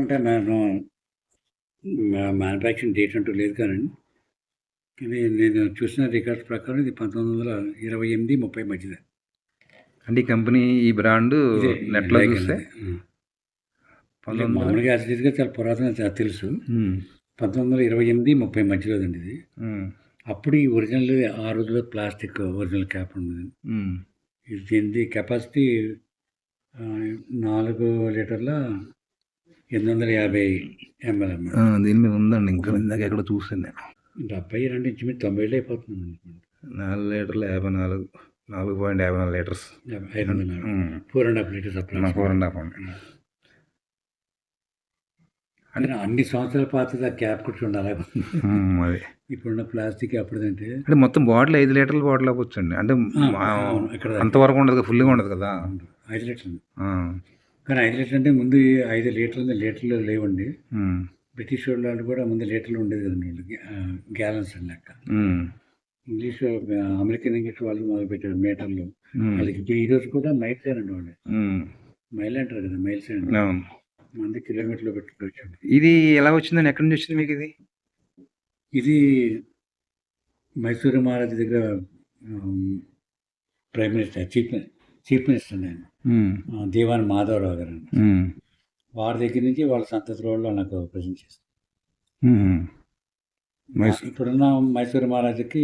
అంటే నేను manufacturing date అంటూ లేదు కానండి. కానీ నేను చూసిన రికార్డ్స్ ప్రకారం ఇది 1928, 30 మధ్యదే. అంటే ఈ కంపెనీ ఈ బ్రాండ్ ఇదే నెట్లో లైకాన్ చూస్తే అదే. మామూలుగా యాజ్ ఇట్ ఈస్‌గా చాలా పురాతన తెలుసు. 1928, 30 మధ్యలోదండి ఇది. అప్పుడు ఈ ఒరిజినల్ ఆ రోజుల్లో ప్లాస్టిక్ ఒరిజినల్ క్యాప్ ఉంది. ఇది దీనిది కెపాసిటీ 4 లీటర్ల 850 ఎంఎల్ అన్నమాట. దీని మీద ఉందండి, ఇంకా ఇందాక ఎక్కడ చూసాను నేను. 70 అంటే ఇంచుమించు 90 ఏళ్ళు అయిపోతుంది అనుకోండి. 4 లీటర్లు 54, 4.54 లీటర్స్, 4.5 లీటర్స్ 4.5 అంటే అన్ని సంవత్సరాల పాత క్యాప్ కూడా ఉండాలి. అది ఇప్పుడున్న ప్లాస్టిక్ అప్పుడుదంటే అంటే మొత్తం బాటిల్ 5 లీటర్ల బాటిల్ అవ్వచ్చండి. అంటే ఇక్కడ అంతవరకు ఉండదు, ఫుల్గా ఉండదు కదా. 5 లీటర్లు. కానీ 5 లీటర్లు అంటే ముందు 5 లీటర్లు లేవండి. బ్రిటిష్ వాళ్ళు కూడా ముందు లీటర్లు ఉండేది కదండి వాళ్ళకి, గ్యాలన్స్ అని లెక్క. ఇంగ్లీష్ అమెరికన్ ఇంగ్లీష్ వాళ్ళు మొదలుపెట్టారు మీటర్లు. వాళ్ళకి ఈ రోజు కూడా మైల్స్ అండి వాళ్ళు. మైల్ అంటారు కదా, మైల్స్ అండి. మంది కిలోమీటర్లు పెట్టుకోవచ్చు. ఇది ఎలా వచ్చిందని ఎక్కడి నుంచి వచ్చింది మీకు? ఇది మైసూరు మహారాజు దగ్గర ప్రైమ్ మినిస్టర్, చీఫ్ మినిస్టర్ నేను, దేవాన్ మాధవరావు గారు అండి. వారి దగ్గర నుంచి వాళ్ళ సంతతి వాళ్ళు నాకు ప్రజెంట్ చేస్తారు. ఇప్పుడున్న మైసూరు మహారాజుకి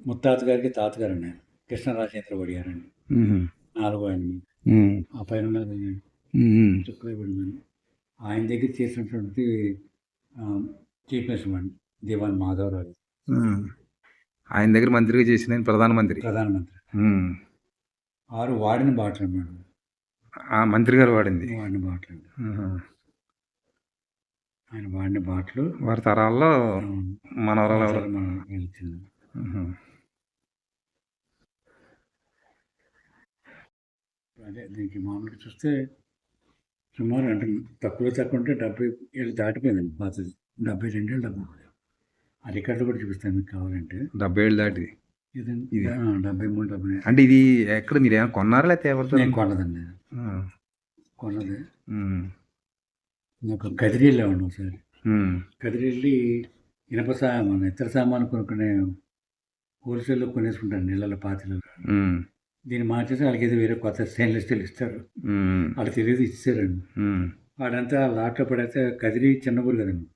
ముత్తాత గారికి తాతగారు నేను కృష్ణరాజేంద్ర ఒడిగారండి. 4వ ఆయన ఆ పైన చుక్కబడిందని ఆయన దగ్గర చేసినటువంటి చీఫ్ మినిస్టర్ అండి దేవాన్ మాధవరావు. ఆయన దగ్గర మంత్రిగా చేసిన ప్రధానమంత్రి. 6 వాడిన బాటలు అన్నమాట. మంత్రి గారు వాడిన బాటలు అండి. ఆయన వాడిన బాటలు వారి తరాల్లో మనవరాలు వెళ్తుంది. అదే దీనికి మామూలుగా చూస్తే సుమారు అంటే తక్కువ ఉంటే 70 ఏళ్ళు దాటిపోయిందండి. పాతది 72 ఏళ్ళు 73. ఆ రికార్డులు కూడా చూపిస్తాను మీకు కావాలంటే. 70 ఏళ్ళు దాటి ఇదండి 73, 74. అంటే ఇది ఎక్కడ మీరు ఏమైనా కొన్నారా లేకపోతే ఎవరితో? నేను కొన్నదండి, కొన్నది. నాకు కదిరిలో ఉండి ఒకసారి కదిరి ఇనప సామాను ఇతర సామాను కొనుక్కునే హోల్సేల్లో కొనేసుకుంటాను నీళ్ళ పాతిలో. దీన్ని మార్చేసి వాళ్ళకి ఏదో వేరే కొత్త స్టెయిన్లెస్ స్టీల్ ఇస్తారు. వాళ్ళకి తెలియదు ఇచ్చారండి. వాడంతా లాట్లో పడైతే కదిరి చిన్న ఊరు కదండి.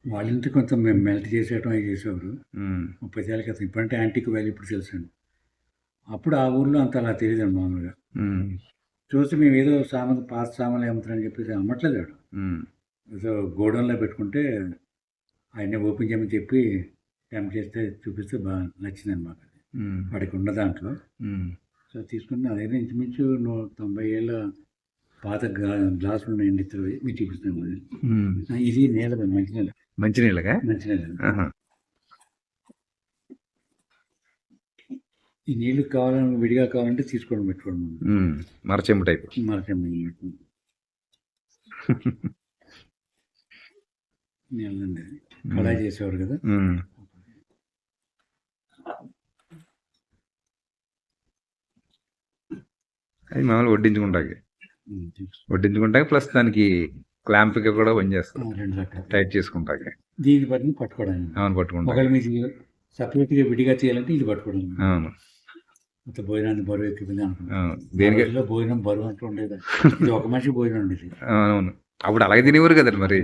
వాళ్ళంతా కొంచెం మేము మెల్ట్ చేసేయటం అవి చేసేవారు 30 ఏళ్ళ క్రితం. ఇప్పుడంటే యాంటిక్ వాల్యూ ఇప్పుడు తెలుసండి. అప్పుడు ఆ ఊర్లో అంత అలా తెలియదండి మామూలుగా. చూసి మేము ఏదో పాత సామాన్లు అమ్ముతారని చెప్పేసి అమ్మట్లేదు వాడు. ఏదో గోడౌన్లో పెట్టుకుంటే ఆయన్ని ఓపెన్ చేయమని చెప్పి టెంప్ చేస్తే చూపిస్తే బాగా నచ్చిందండి మాకు. వాడికి ఉన్న దాంట్లో సో తీసుకుని అదైతే ఇంచుమించు 90 ఏళ్ళ పాత గ్లాసులు ఉన్నాయండి. ఇతరువి మీకు చూపిస్తాను. ఇది నీళ్ళ మంచినీళ్ళగా మంచినీళ్ళ. ఈ నీళ్ళు కావాలని విడిగా కావాలంటే తీసుకోవడం పెట్టుకోవడం. మరచెంబు టైప్. నీళ్ళండి కళాయి చేసేవారు కదా. అది మామూలు వడ్డించుకుంటాకి ప్లస్ దానికి క్లాంప్కి కూడా పనిచేస్తాం, టైట్ చేసుకుంటాకి. దీన్ని బట్టి పట్టుకోవడానికి. అవును, పట్టుకుంటా. ఒకవేళ మీకు సపరేట్గా విడిగా చేయాలంటే ఇది పట్టుకోవడం. అవును, అంత భోజనాన్ని బరువు ఎక్కిపోయింది అనుకుంటున్నాను. దేనిలో భోజనం బరువు అంటూ ఉండేది. ఇది ఒక మనిషి భోజనం ఉండేది. అవును, అప్పుడు అలాగే తినేవారు కదండి. మరి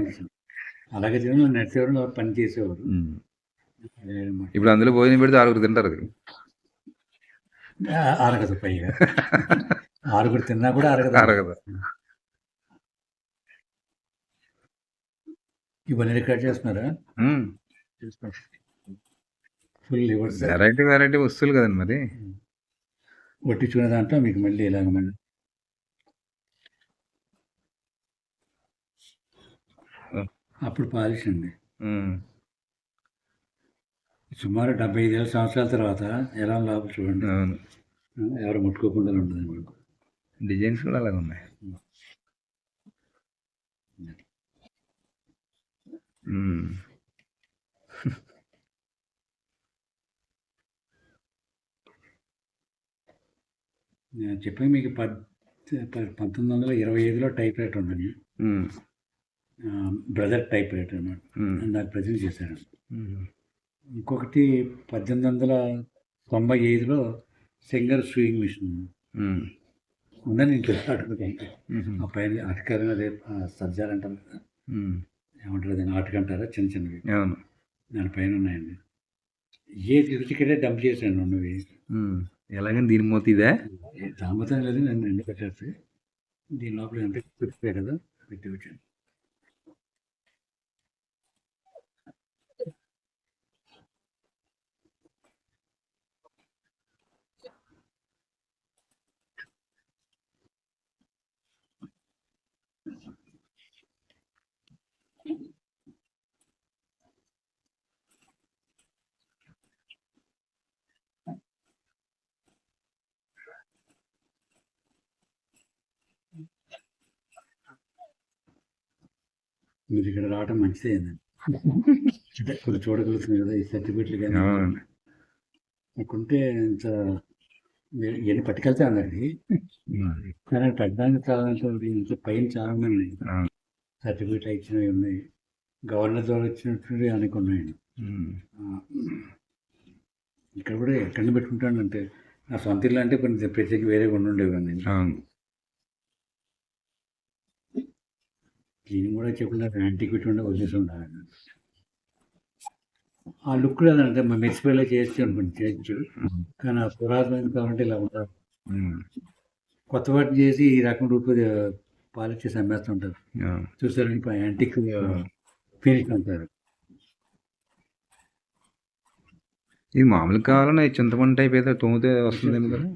అలాగే తిన నడిచేవారు, పని చేసేవారు. ఇప్పుడు అందులో భోజనం పెడితే 6 తింటారు. అది అరగదు, పైగా 6 తిన్నా కూడా అరగదు. ఇవన్నీ రికార్డ్ చేస్తున్నారా? ఫుల్ వెరైటీ వస్తువులు కదండి. మరి వడ్డించుకునే దాంట్లో మీకు మళ్ళీ ఇలాగ మళ్ళీ అప్పుడు పాలిష్ అండి. సుమారు 75 సంవత్సరాల తర్వాత ఎలా లాభం చూడండి. ఎవరు ముట్టుకోకుండా ఉంటుంది. డిజైన్స్ కూడా అలాగే ఉన్నాయి. నేను చెప్పాను మీకు 1925లో టైప్ రైటర్ ఉందండి. ఉమ్, బ్రదర్ టైప్ రైటర్ అనమాట. ఉమ్, నాకు ప్రజెంట్ చేశాను. ఉమ్, ఇంకొకటి 1895లో సింగర్ స్వింగ్ మిషన్ ఉమ్, ఉందని ఇంట్లో అటుకుతాయి. ఉమ్, ఆ పైన అటకాలు అదే సజ్జాలు అంటారు కదా, ఉమ్, ఏమంటారు దాన్ని, అటకంటారా, చిన్న చిన్నవి అవును. దానిపైన ఉన్నాయండి. ఏ టికెటే డంప్ చేశాను ఉన్నవి. ఉమ్, ఎలాగని దీని మూత ఇదే. దామతం లేదు, నన్ను ఎండ పెట్టేస్తే దీని లోపల ఎంత పెట్టాయి కదా, పెట్టి వచ్చాను. మీరు ఇక్కడ రావడం మంచిదే అండి. అంటే కొన్ని చూడగలుగుతుంది కదా ఈ సర్టిఫికెట్లు కానీ అవును. అనుకుంటే ఇంత మీరు ఎన్ని పట్టుకెళ్తే అన్నది. ఉమ్, కానీ పెట్టడానికి చాలా ఇంత పైన చాలా ఉన్నాయి. అవును. సర్టిఫికెట్లు ఇచ్చినవి ఉన్నాయి, గవర్నర్ ద్వారా ఇచ్చినటువంటి అనేక ఉన్నాయండి. ఉమ్, ఇక్కడ కూడా ఎక్కడ పెట్టుకుంటాను అంటే నా సొంత ఇల్లు అంటే కొన్ని ప్రత్యేక వేరేగా ఉండుండేవాడిని. అవును. దీన్ని కూడా చెప్పిన యాంటిక్విటీ ఉండే ఉద్దేశం ఉండాలి. ఆ లుక్ లేదంటే మేము మెచ్చిపోయేలా చేయొచ్చు అనుకోండి, చేయొచ్చు. ఉమ్, కానీ ఆ పురాతన కావాలంటే ఇలా ఉంటారు. ఉమ్, కొత్త వాటిని చేసి ఈ రకం రూపు పాలిష్ చేసి అమ్మేస్తుంటారు. అవును. చూసారు ఇప్పుడు యాంటిక్ ఫినిష్ అంటారు. ఇది మామూలుగా కావాలన్నా ఈ చింతపండు టైప్ అయితే తోమితే వస్తుందేమో కదా.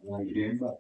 Like game, but